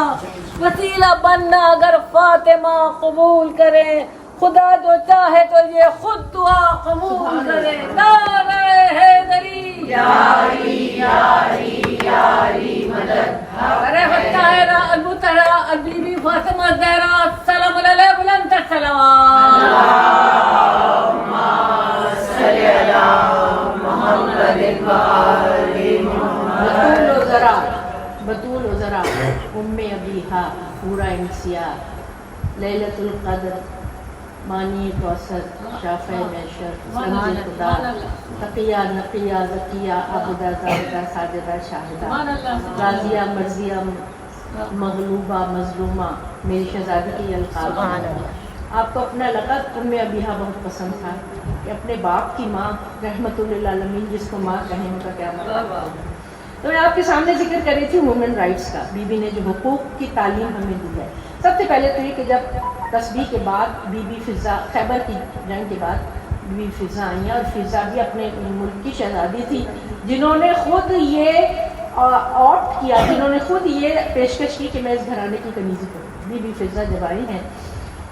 وسیلہ بننا اگر فاطمہ قبول کرے، خدا جو چاہے تو یہ خود دعا قبول کرے. نعرہ حیدری، یاری یاری یاری مدد. ارے الطاہرہ المطہرہ البی بی فاطمہ زہرا سلام علیہ بلند الصلوات. اللہم صلی علی محمد و آل محمد. بطول و ذرا ام ابیہا پورا انسیا، لیلۃ القدر، مانی کوثر، شافع محشر، سنج خدا، تقیہ نقیہ زکیہ، عابدہ زاہدہ ساجدہ شاہدہ، غازیہ مرضیہ مغلوبہ مظلومہ، میری شہزادی کے القاب. آپ کو اپنا لقب ام ابیہا بہت پسند تھا کہ اپنے باپ کی ماں رحمت للعالمین جس کو ماں کہیں ان کا کیا مطلب. تو میں آپ کے سامنے ذکر کر رہی تھی وومن رائٹس کا. بی بی نے جو حقوق کی تعلیم ہمیں دی ہے، سب سے پہلے تو یہ کہ جب تسبیح کے بعد بی بی فضا، خیبر کی جنگ کے بعد بی بی فضا آئیں، اور فضا بھی اپنے ملک کی شہزادی تھی جنہوں نے خود یہ آپٹ کیا، جنہوں نے خود یہ پیشکش کی کہ میں اس گھرانے کی کنیزی کروں. بی بی فضا جب آئی ہیں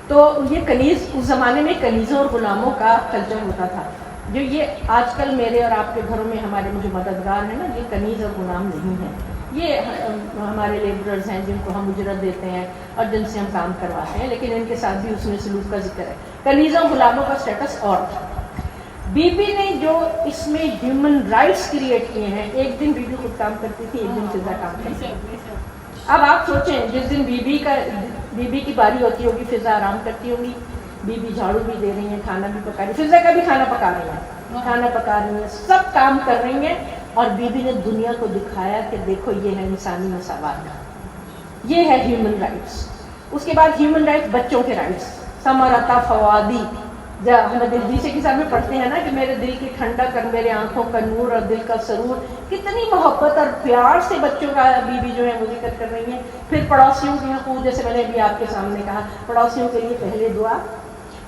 تو یہ کنیز، اس زمانے میں کنیزوں اور غلاموں کا کلچر ہوتا تھا. جو یہ آج کل میرے اور آپ کے گھروں میں ہمارے جو مددگار ہیں نا، یہ کنیز اور غلام نہیں ہیں. یہ ہمارے لیبررز ہیں جن کو ہم اجرت دیتے ہیں اور جن سے ہم کام کرواتے ہیں، لیکن ان کے ساتھ بھی اس میں سلوک کا ذکر ہے. کنیزوں غلاموں کا سٹیٹس اور تھا. بی بی نے جو اس میں ہیومن رائٹس کریٹ کیے ہیں، ایک دن بی بی خود کام کرتی تھی، ایک دن فضا کام کرتی تھی. اب آپ سوچیں جس دن بی بی کی باری ہوتی ہوگی، فضا آرام کرتی ہوگی، بی بی جھاڑو بھی دے رہی ہیں، کھانا بھی پکا رہی ہیں، فضا کا بھی کھانا پکا رہی ہیں، کھانا پکا رہی ہیں، سب کام کر رہی ہیں. اور بی بی نے دنیا کو دکھایا کہ دیکھو یہ ہے انسانی مساوات، یہ ہے ہیومن رائٹس. اس کے بعد ہیومن رائٹس بچوں کے رائٹس. ثمرۃ فوادی، جب ہم دلجیسے کی میں پڑھتے ہیں نا کہ میرے دل کی ٹھنڈک اور میرے آنکھوں کا نور اور دل کا سرور، کتنی محبت اور پیار سے بچوں کا بی بی جو ہے وہ ذکر کر رہی ہیں. پھر پڑوسیوں کے حقوق، جیسے میں نے بھی آپ کے سامنے کہا، پڑوسیوں کے لیے پہلے دعا.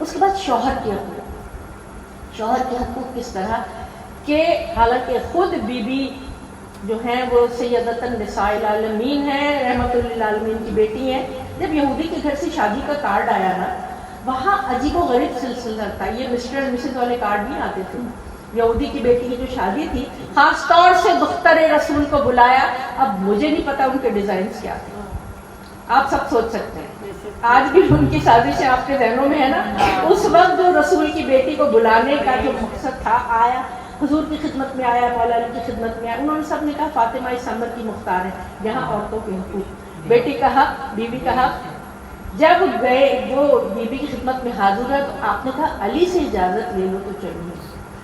اس کے بعد شوہر کے حقوق. شوہر کے حقوق کس طرح کہ حالانکہ خود بی بی جو ہیں وہ سیدۃ النساء العالمین ہیں، رحمت للعالمین کی بیٹی ہیں. جب یہودی کے گھر سے شادی کا کارڈ آیا نا، وہاں عجیب و غریب سلسلہ تھا. یہ مسٹر اینڈ مسز والے کارڈ نہیں آتے تھے. یہودی کی بیٹی کی جو شادی تھی، خاص طور سے دختر رسول کو بلایا. اب مجھے نہیں پتا ان کے ڈیزائنز کیا تھے، آپ سب سوچ سکتے ہیں. آج بھی ان کی سازشیں آپ کے ذہنوں میں ہے نا. اس وقت جو رسول کی بیٹی کو بلانے کا جو مقصد تھا، آیا حضور کی خدمت میں آیا، مولا علی کی خدمت میں آیا. انہوں نے سب نے کہا فاطمہ اس امر کی مختار ہے، یہاں عورتوں کے حقوق، بیٹی کا حق، بیوی کا حق. جب گئے وہ بیوی کی خدمت میں حاضر ہے تو آپ نے کہا علی سے اجازت لے لو تو چلیے.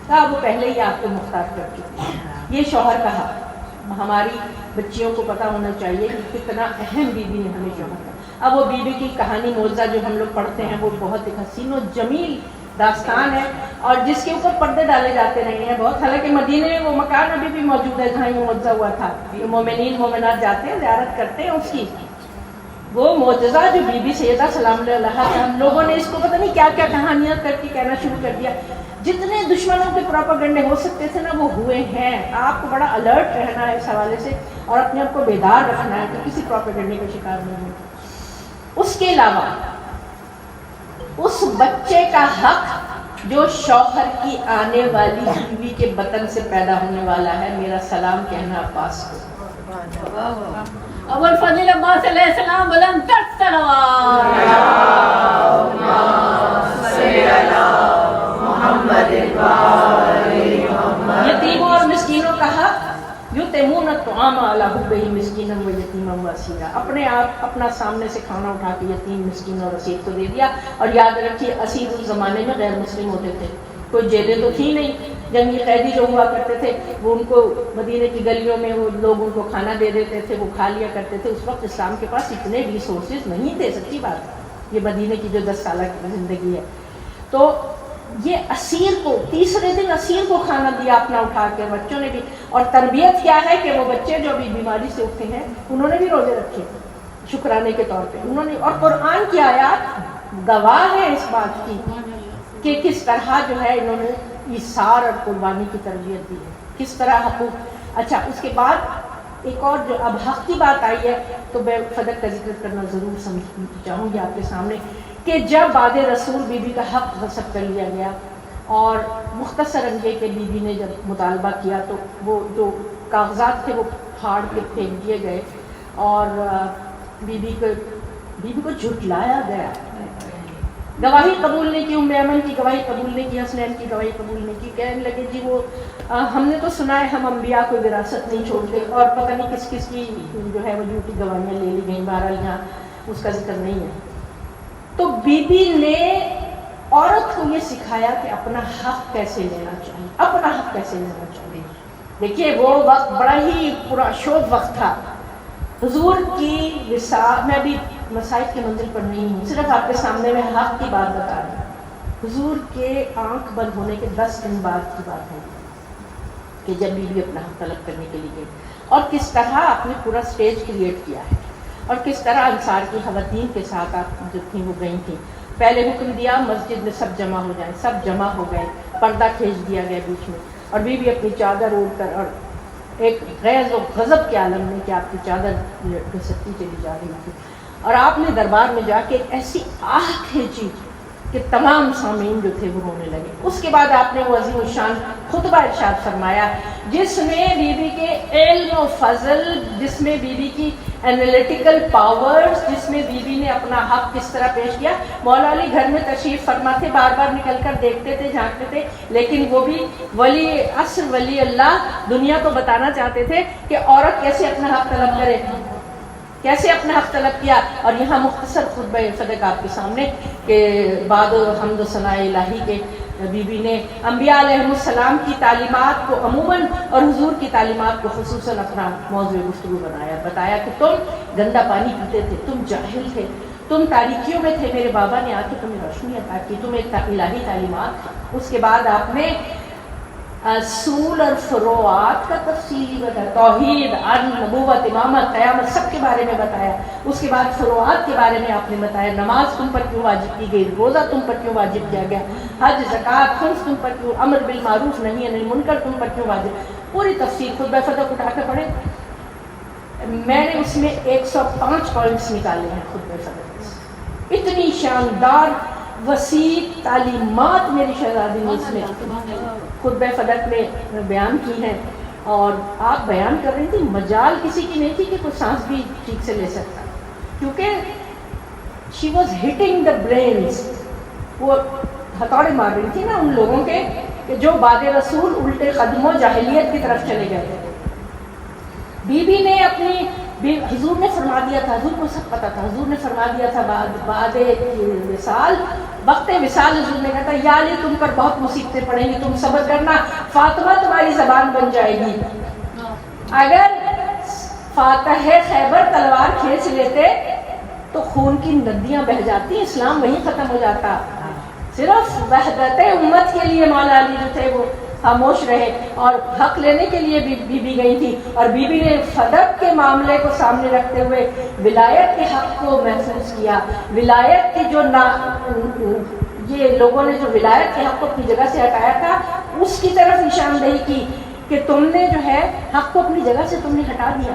کہا وہ پہلے ہی آپ کو مختار کر چکے. یہ شوہر کا حق. ہماری بچیوں کو پتہ ہونا چاہیے کہ کتنا اہم بیوی نے ہمیں شوہر کا۔ اب وہ بیوی کی کہانی معجزہ جو ہم لوگ پڑھتے ہیں وہ بہت ایک حسین و جمیل داستان ہے، اور جس کے اوپر پردے ڈالے جاتے رہے ہیں بہت۔ حالانکہ مدینے میں وہ مکان ابھی بھی موجود ہے جہاں یہ معجزہ ہوا تھا، مومنین مومنات جاتے ہیں زیارت کرتے ہیں اس کی۔ وہ معجزہ جو بی بی سیدہ سلام علیہا ہے، ہم لوگوں نے اس کو پتہ نہیں کیا کیا کہانیاں کر کے کہنا شروع کر دیا۔ جتنے دشمنوں کے پروپیگنڈے ہو سکتے تھے نا وہ ہوئے ہیں۔ آپ کو بڑا الرٹ رہنا ہے اس حوالے سے، اور اپنے آپ کو بیدار رکھنا ہے کہ کسی پروپیگنڈے کا شکار نہیں ہو۔ اس کے علاوہ اس بچے کا حق جو شوہر کی آنے والی بیوی کے بطن سے پیدا ہونے والا ہے، میرا سلام کہنا عباس کو۔ ابو الفضل عباس علیہ السلام بلند تر صلوات۔ یتیموں اور مسکینوں کا حق، یطعمون الطعام علی حبہ مسکینا و یتیما و اسیرا، اپنے آپ اپنا سامنے سے کھانا اٹھا کے یتیم مسکین اور اسیر کو دے دیا۔ اور یاد رکھیے اسیر اس زمانے میں غیر مسلم ہوتے تھے، کوئی جیلیں تو تھی نہیں، جنگی قیدی جو ہوا کرتے تھے وہ ان کو مدینے کی گلیوں میں وہ لوگ ان کو کھانا دے دیتے تھے، وہ کھا لیا کرتے تھے۔ اس وقت اسلام کے پاس اتنے ریسورسز نہیں تھے، سچی بات ہے، یہ مدینے کی جو 10 سالہ کی زندگی ہے۔ تو یہ اسیر کو تیسرے دن اسیر کو کھانا دیا اپنا اٹھا کے، بچوں نے بھی۔ اور تربیت کیا ہے کہ وہ بچے جو ابھی بیماری سے اٹھے ہیں انہوں نے بھی روزے رکھے شکرانے کے طور پہ، انہوں نے۔ اور قرآن کی آیات گواہ ہے اس بات کی کہ کس طرح جو ہے انہوں نے ایثار اور قربانی کی تربیت دی ہے، کس طرح حقوق۔ اچھا، اس کے بعد ایک اور جو اب حق کی بات آئی ہے تو میں فدق کا ذکر کرنا ضرور چاہوں گی آپ کے سامنے کہ جب بعد رسول بی بی کا حق غصب کر لیا گیا، اور مختصر یہ کہ بی بی نے جب مطالبہ کیا تو وہ جو کاغذات تھے وہ پھاڑ کے پھینک دیے گئے، اور بی بی کو جھٹلایا گیا، گواہی قبول نہیں کی، ام ایمن کی گواہی قبول نہیں کی، حسنین کی گواہی قبول نہیں کی۔ کہنے لگے جی وہ ہم نے تو سنا ہے ہم انبیاء کو وراثت نہیں چھوڑتے، اور پتہ نہیں کس کس کی جو ہے وہ جھوٹی گواہیاں لے لی گئیں، بہرحال یہاں اس کا ذکر نہیں ہے۔ تو بی بی نے عورت کو یہ سکھایا کہ اپنا حق کیسے لینا چاہیے، اپنا حق کیسے لینا چاہیے۔ دیکھیے وہ وقت بڑا ہی پرشوب وقت تھا، حضور کی وصال، میں بھی مصائب کے منزل پر نہیں ہوں، صرف آپ کے سامنے میں حق کی بات بتا رہی ہوں۔ حضور کے آنکھ بند ہونے کے 10 دن بعد کی بات ہے کہ جب بی بی اپنا حق طلب کرنے کے لیے گئی، اور کس طرح آپ نے پورا سٹیج کریٹ کیا ہے، اور کس طرح انصار کی خواتین کے ساتھ آپ جو تھیں وہ گئی تھیں۔ پہلے حکم دیا مسجد میں سب جمع ہو جائیں، سب جمع ہو گئے، پردہ کھینچ دیا گیا بیچ میں، اور بی بی اپنی چادر اوڑھ کر، اور ایک غیظ و غضب کے عالم میں کہ آپ کی چادر گھسٹتی چلی جا رہی تھی، اور آپ نے دربار میں جا کے ایک ایسی آہ کھینچی کہ تمام سامعین جو تھے وہ رونے لگے۔ اس کے بعد آپ نے وہ عظیم الشان خطبہ ارشاد فرمایا جس میں بی بی کے علم و فضل، جس میں بی بی کی انالیٹیکل پاورز، جس میں بی بی نے اپنا حق کس طرح پیش کیا۔ مولا علی گھر میں تشریف فرما تھے، بار بار نکل کر دیکھتے تھے، جھانکتے تھے، لیکن وہ بھی ولی عصر ولی اللہ دنیا کو بتانا چاہتے تھے کہ عورت کیسے اپنا حق طلب کرے، کیسے اپنا حق طلب کیا۔ اور یہاں مختصر خطبہ صدق آپ کے سامنے کہ بعد حمد و ثناء الہی کے بی بی نے انبیاء علیہ السلام کی تعلیمات کو عموماً اور حضور کی تعلیمات کو خصوصاً اپنا موضوع گفتگو بتایا کہ تم گندا پانی پیتے تھے، تم جاہل تھے، تم تاریکیوں میں تھے، میرے بابا نے آ کے تمہیں روشنی عطا کی، تمہیں الہی تعلیمات۔ اس کے بعد آپ نے اصول اور فروعات کا تفصیلی بتایا، توحید، عدل، نبوت، امامت، قیامت، سب کے بارے میں بتایا۔ اس کے بعد فروعات کے بارے میں آپ نے بتایا، نماز تم پر کیوں واجب کی گئی، روزہ تم پر کیوں واجب کیا گیا، حج، زکوٰۃ، خمس تم پر کیوں، امر بالمعروف نہی عن المنکر تم پر کیوں واجب، پوری تفصیل خطبہ صدق اٹھا کے پڑھے۔ میں نے اس میں 105 پوائنٹس نکالے ہیں خطبہ صدق سے، اتنی شاندار وسیع تعلیمات میری شہزادی نے اس میں خطبہ فدق میں بیان کی ہیں، اور آپ بیان کر رہی تھی، مجال کسی کی نہیں تھی کہ کوئی سانس بھی ٹھیک سے لے سکتا، کیونکہ she was hitting the brains, وہ ہتھوڑے مار رہی تھی نا ان لوگوں کے کہ جو بعد رسول الٹے قدموں جاہلیت کی طرف چلے گئے تھے۔ بی بی نے اپنی حضور نے فرما دیا تھا، حضور کو سب پتا تھا، حضور نے فرما دیا تھا بعد وصال، وقت وصال حضور نے کہا تھا یا علی تم پر بہت مصیبتیں پڑیں گی، تم صبر کرنا، فاطمہ تمہاری زبان بن جائے گی۔ اگر فاتح خیبر تلوار کھینچ لیتے تو خون کی ندیاں بہہ جاتی، اسلام وہیں ختم ہو جاتا. صرف وحدت امت کے لیے مولا علی جو تھے وہ خاموش رہے اور حق لینے کے لیے بی بی گئی تھی، اور بی بی نے فدق کے معاملے کو سامنے رکھتے ہوئے ولایت کے حق کو محفوظ کیا. ولایت کی جو یہ لوگوں نے جو ولایت کے حق کو اپنی جگہ سے ہٹایا تھا اس کی طرف نشاندہی کی کہ تم نے جو ہے حق کو اپنی جگہ سے تم نے ہٹا دیا،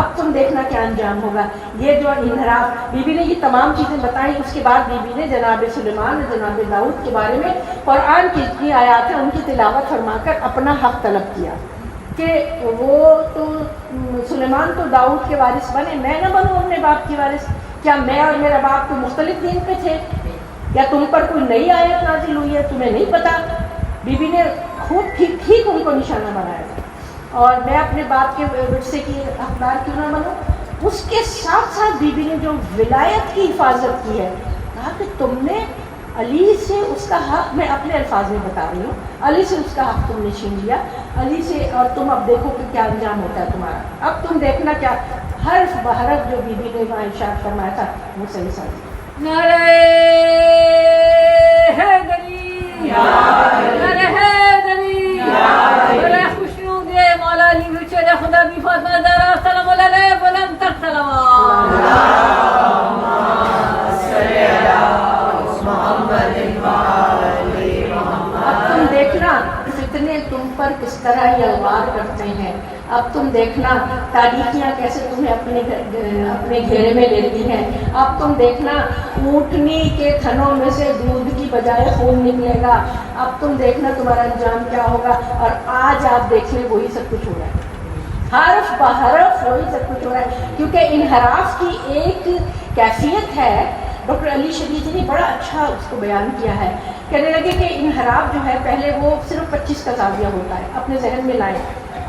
اب تم دیکھنا کیا انجام ہوگا. یہ جو انحراف بی بی نے یہ تمام چیزیں بتائیں. اس کے بعد بی بی نے جناب سلیمان اور جناب داؤد کے بارے میں قرآن کی جتنی آیات ہیں ان کی تلاوت فرما کر اپنا حق طلب کیا کہ وہ تو سلیمان تو داؤد کے وارث بنے، میں نہ بنوں اپنے باپ کی وارث. کیا میں اور میرا باپ تو مختلف دین پہ تھے؟ یا تم پر کوئی نئی آیت نازل ہوئی ہے تمہیں نہیں پتا؟ بی بی نے خوب ٹھیک ان کو نشانہ بنایا تھا. اور میں اپنے باپ کے ورثے کی حقدار کیوں نہ بنوں؟ اس کے ساتھ ساتھ بی بی نے جو ولایت کی حفاظت کی ہے، کہا کہ تم نے علی سے اس کا حق، میں اپنے الفاظ میں بتا رہی ہوں، علی سے اس کا حق تم نے چھین لیا علی سے، اور تم اب دیکھو کہ کیا انجام ہوتا ہے تمہارا. اب تم دیکھنا کیا حرف بحرف جو بی بی نے وہاں ارشاد فرمایا تھا وہ صحیح صحیح. نعرہ حیدری، نعرہ حیدری، بڑے خوشنو دے مولا علی بچے خدا بھی فاطمہ زہرا سلام علیہ بلند تر سلام. اب تم دیکھنا فتنے تم پر کس طرح یہ وار کرتے ہیں. اب تم دیکھنا تاریخیاں کیسے تمہیں اپنے گھیرے میں لیتی ہیں. اب تم دیکھنا اونٹنی کے تھنوں میں سے دودھ کی بجائے خون نکلے گا. اب تم دیکھنا تمہارا انجام کیا ہوگا. اور آج آپ دیکھ لیں وہی سب کچھ ہو رہا ہے، حرف بحرف وہی سب کچھ ہو رہا ہے. کیونکہ انحراف کی ایک کیفیت ہے، ڈاکٹر علی شریف جی نے بڑا اچھا اس کو بیان کیا ہے. کہنے لگے کہ انحراف جو ہے پہلے وہ صرف 25 کا زاویہ ہوتا ہے، اپنے ذہن میں لائیں.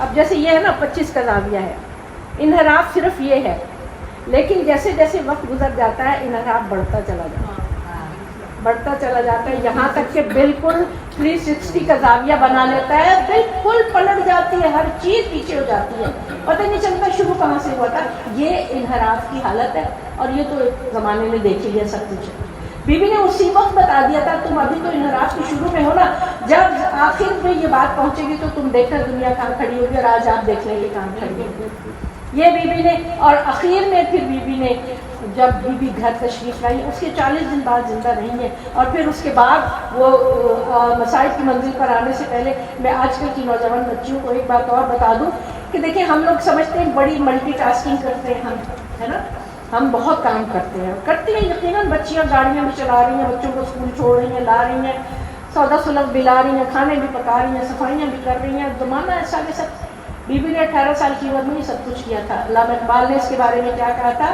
اب جیسے یہ ہے نا 25 کا زاویہ ہے، انحراف صرف یہ ہے. لیکن جیسے جیسے وقت گزر جاتا ہے انحراف بڑھتا چلا جاتا ہے یہاں تک کہ بالکل 360 کا زاویہ بنا لیتا ہے، بالکل پلٹ جاتی ہے، ہر چیز پیچھے ہو جاتی ہے، پتہ نہیں چلتا شروع کہاں سے ہوا تھا. یہ انحراف کی حالت ہے اور یہ تو ایک زمانے میں دیکھ لیا سب کچھ. بی بی نے اسی وقت بتا دیا تھا تم ابھی تو انحراف کے شروع میں ہو نا، جب آخر میں یہ بات پہنچے گی تو تم دیکھنا دنیا کہاں کھڑی ہوگی، اور آج آپ دیکھ لیں گے کہاں کھڑی ہوگی. یہ بی بی نے، اور اخیر میں پھر بی بی نے جب بی بی گھر تشریف لائی اس کے 40 دن بعد زندہ رہی ہیں. اور پھر اس کے بعد وہ مصائب کی منزل پر آنے سے پہلے میں آج کل کی نوجوان بچیوں کو ایک بات اور بتا دوں کہ دیکھیں ہم لوگ سمجھتے ہیں بڑی ملٹی ٹاسکنگ کرتے ہیں ہم، ہے نا، ہم بہت کام کرتے ہیں یقیناً. بچیاں گاڑیاں بھی چلا رہی ہیں، بچوں کو اسکول چھوڑ رہی ہیں، لا رہی ہیں، سودا سلف بھی لا رہی ہیں، کھانے بھی پکا رہی ہیں، صفائیاں بھی کر رہی ہیں. زمانہ ایسا کہ سب. بی بی نے 18 سال کی عمر میں یہ سب کچھ کیا تھا. علامہ اقبال نے اس کے بارے میں کیا کہا تھا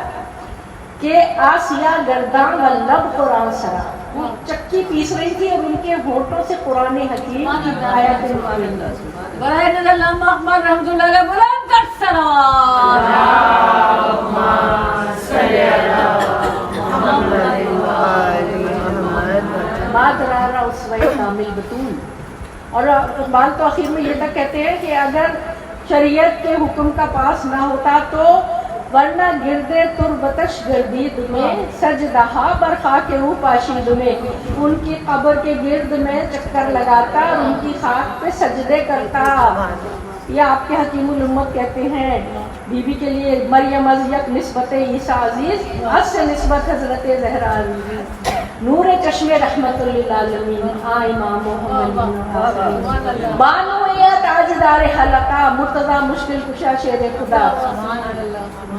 کہ آسیہ گرداں و لب قرآن سرا، وہ چکی پیس رہی تھی اور ان کے ہونٹوں سے قرآن حکیم کی آیات برائے نظر علامہ اقبال رحمۃ اللہ علیہ بلند تر سلام. مادرارا اسوہ کامل بطول. اور اقبال تو آخر میں یہ تک کہتے ہیں کہ اگر شریعت کے حکم کا پاس نہ ہوتا تو ورنہ گردے تربتش گردید میں سجدہا بر خاک رو پاشید میں، ان کی قبر کے گرد میں چکر لگاتا اور ان کی خاک پہ سجدے کرتا. یہ آپ کے حکیم الامت کہتے ہیں بی بی کے لیے مریم از یک نسبت عیسیٰ عزیز، از سے نسبت حضرت زہرا عزیز، نور چشم رحمت للعالمین آ امام محمد بانو تاجدار حلقہ مرتضی مشکل کشا شیر خدا.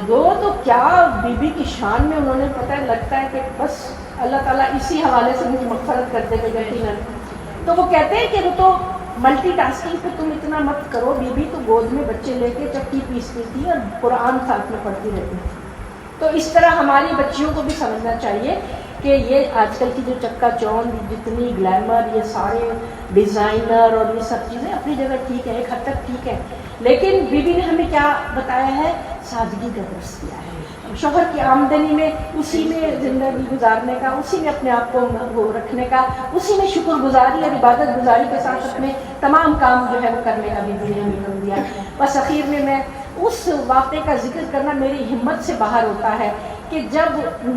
دو تو کیا بی بی کی شان میں انہوں نے پتہ لگتا ہے کہ بس اللہ تعالیٰ اسی حوالے سے مجھے مغفرت کرتے ہوئے یقیناً. تو وہ کہتے ہیں کہ وہ تو ملٹی ٹاسکنگ پہ تم اتنا مت کرو. بی بی تو گود میں بچے لے کے چکی پیستی تھی اور قرآن ساتھ میں پڑھتی رہتی تھی. تو اس طرح ہماری بچیوں کو بھی سمجھنا چاہیے کہ یہ آج کل کی جو چکا چوند جتنی گلیمر، یہ سارے ڈیزائنر اور یہ سب چیزیں اپنی جگہ ٹھیک ہے، ایک حد تک ٹھیک ہے، لیکن بی بی نے ہمیں کیا بتایا ہے؟ سادگی کا درس دیا ہے. شوہر کی آمدنی میں اسی میں زندگی گزارنے کا، اسی میں اپنے آپ کو وہ رکھنے کا، اسی میں شکر گزاری اور عبادت گزاری کے ساتھ اپنے تمام کام جو ہے وہ کرنے کا بھی بی بی نے حکم دیا. بس اخیر میں اس واقعے کا ذکر کرنا میری ہمت سے باہر ہوتا ہے کہ جب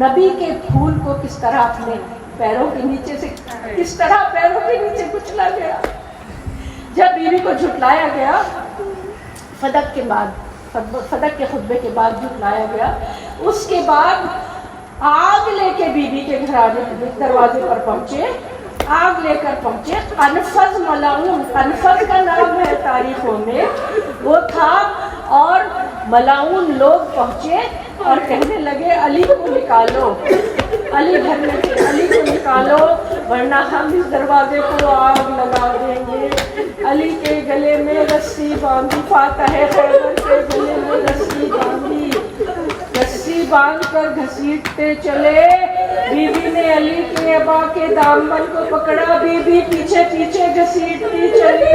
نبی کے پھول کو کس طرح اپنے پیروں کے نیچے سے کس طرح پیروں کے نیچے کچلا گیا، جب بیوی کو جھٹلایا گیا، فدق کے خطبے کے بعد جھٹلایا گیا، اس کے بعد آگ لے کے بیوی کے دروازے پر پہنچے، آگ لے کر پہنچے، قنفذ ملعون، قنفذ کا نام ہے تاریخوں میں وہ تھا، اور ملعون لوگ پہنچے اور کہنے لگے علی کو نکالو، علی گھر میں تھے، علی کو نکالو ورنہ ہم اس دروازے کو آگ لگا دیں گے۔ علی کے گلے میں رسی باندھی، فاتح خیبر کے گلے میں رسی باندھی، رسی باندھ کر گھسیٹتے چلے، بیوی نے علی کے ابا کے دامن کو پکڑا، بیوی پیچھے پیچھے گھسیٹتی چلی،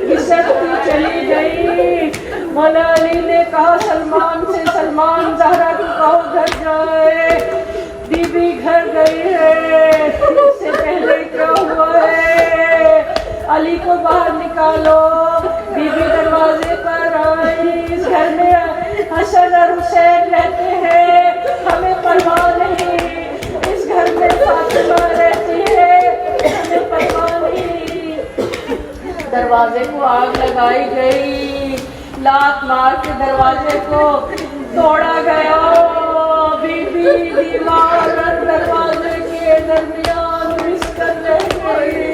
گھسٹتی چلی گئی۔ مولا علی نے کہا سلمان سے، سلمان زہرا کو کہو گھر جائے، بیوی گھر گئی ہے، اس سے پہلے کیا ہوا ہے، علی کو باہر نکالو۔ بیوی دروازے پر آئی، اس گھر میں حسن اور حسین رہتے ہیں، ہمیں پرواہ نہیں، اس گھر میں فاطمہ رہتی ہے، ہمیں پرواہ نہیں۔ دروازے کو آگ لگائی گئی، لات مار کے دروازے کو توڑا گیا، بی بی دیوار اور دروازے کے درمیان بستر رہ گئی،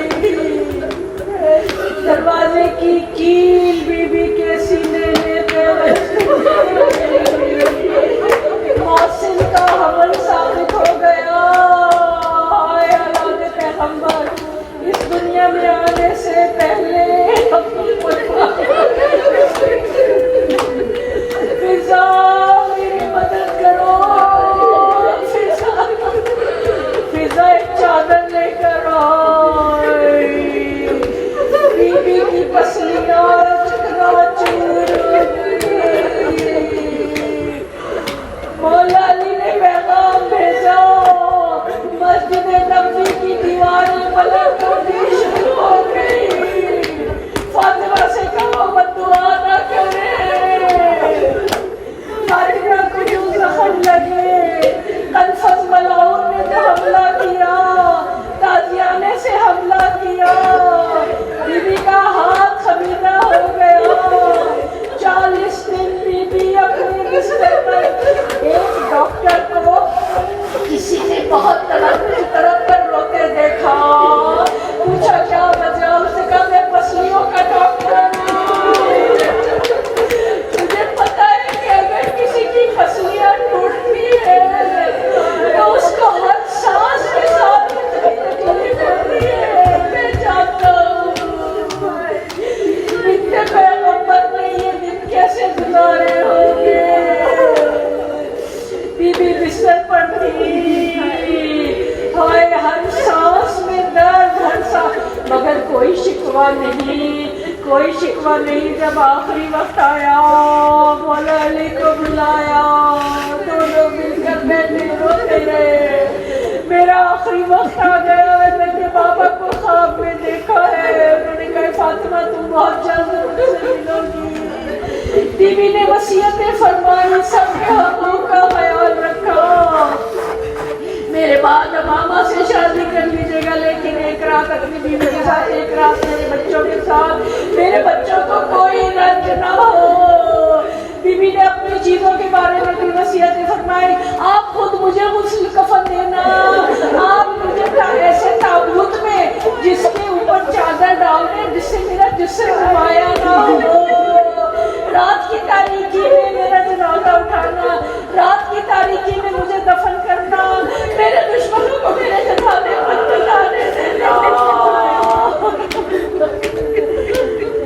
دروازے کی کیل بی بی کے سینے میں محسن کا حمل ثابت ہو گیا۔ اے اولاد پیغمبر، اس دنیا میں آنے سے پہلے فضا میری مدد کرو، فضا ایک چادر لے کر آئی، بیوی کی پسلیاں چکنا چور گئی۔ مولا علی نے پیغام بھیجا، مسجد نبوی کی دیواریں پلٹ ٹوٹنی شروع ہو گئی، فاطمہ سے کہو بد دعا نہ کرے، فاطمہ کو جو زخم لگے، قنفذ ملعون نے جو حملہ کیا، تازیانے سے حملہ کیا، بیوی کا ہاتھ خمیدہ ہو گیا، 40 دن بیوی اپنے بستر پر۔ ایک ڈاکٹر کو کسی نے بہت تڑپ کر روتے دیکھا، پوچھا کیا وجہ، اس نے کہا میں پسلیوں کا ڈاکٹر ہوں، مجھے پتا ہے کہ اگر کسی کی پسلیاں ٹوٹتی ہے تو اس کو ہر سانس کے ساتھ تکلیف ہوتی ہے، میں جانتا ہوں اتنے پیغمبر نے یہ دن کیسے گزارے ہوں گے۔ بی بی بستر پر تھی، ہائے ہر سانس میں درد، ہر سانس، مگر کوئی شکوہ نہیں، کوئی شکوہ نہیں۔ جب آخری وقت آیا، مولا علی کو بلایا، دونوں مل کر بیٹھے روتے رہے، میرا آخری وقت آ گیا، میں نے بابا کو خواب میں دیکھا ہے، انہوں نے کہا فاطمہ تم بہت جلد مجھ سے ملو گی۔ بیوی نے وصیتیں فرمائی، سب کے حقوق کا خیال رکھا، میرے بعد امامہ سے شادی کر لیجیے گا، لیکن ایک رات اپنی بیوی کے ساتھ، ایک رات میرے بچوں کے ساتھ، میرے بچوں کو کوئی رنج نہ ہو۔ بیوی نے اپنی چیزوں کے بارے میں بھی وصیتیں فرمائی، آپ خود مجھے غسل کفن دینا، آپ مجھے ایسے تابوت میں جس کے اوپر چادر ڈال دیں جس سے میرا جسم نمایاں نہ ہو، رات کی تاریکی میں میرا جنازہ اٹھانا، رات کی تاریکی میں مجھے دفن کرنا، میرے دشمنوں کو میرے جنازے پر بلانے دینا۔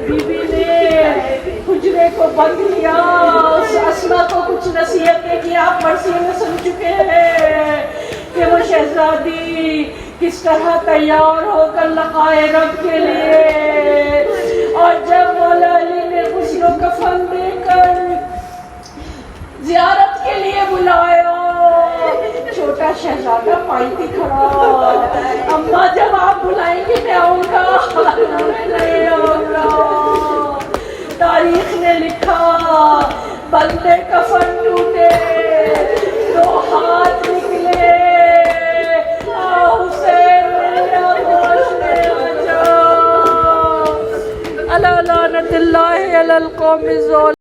بیوی نے حجرے کو بند کیا، اسما کو کچھ نصیحتیں کی، آپ مرثی میں سن چکے ہیں کہ وہ شہزادی کس طرح تیار ہو کر لقائے رب کے لیے، اور جب مولا علی نے غسل و کفن دے کر زیارت کے لیے بلایا، چھوٹا شہزادہ پائیتی کھڑا، اماں جب آپ بلائیں گے میں آؤں گا، میں نہیں آؤں گا۔ تاریخ نے لکھا ألا لعنة الله على القوم الظالمين.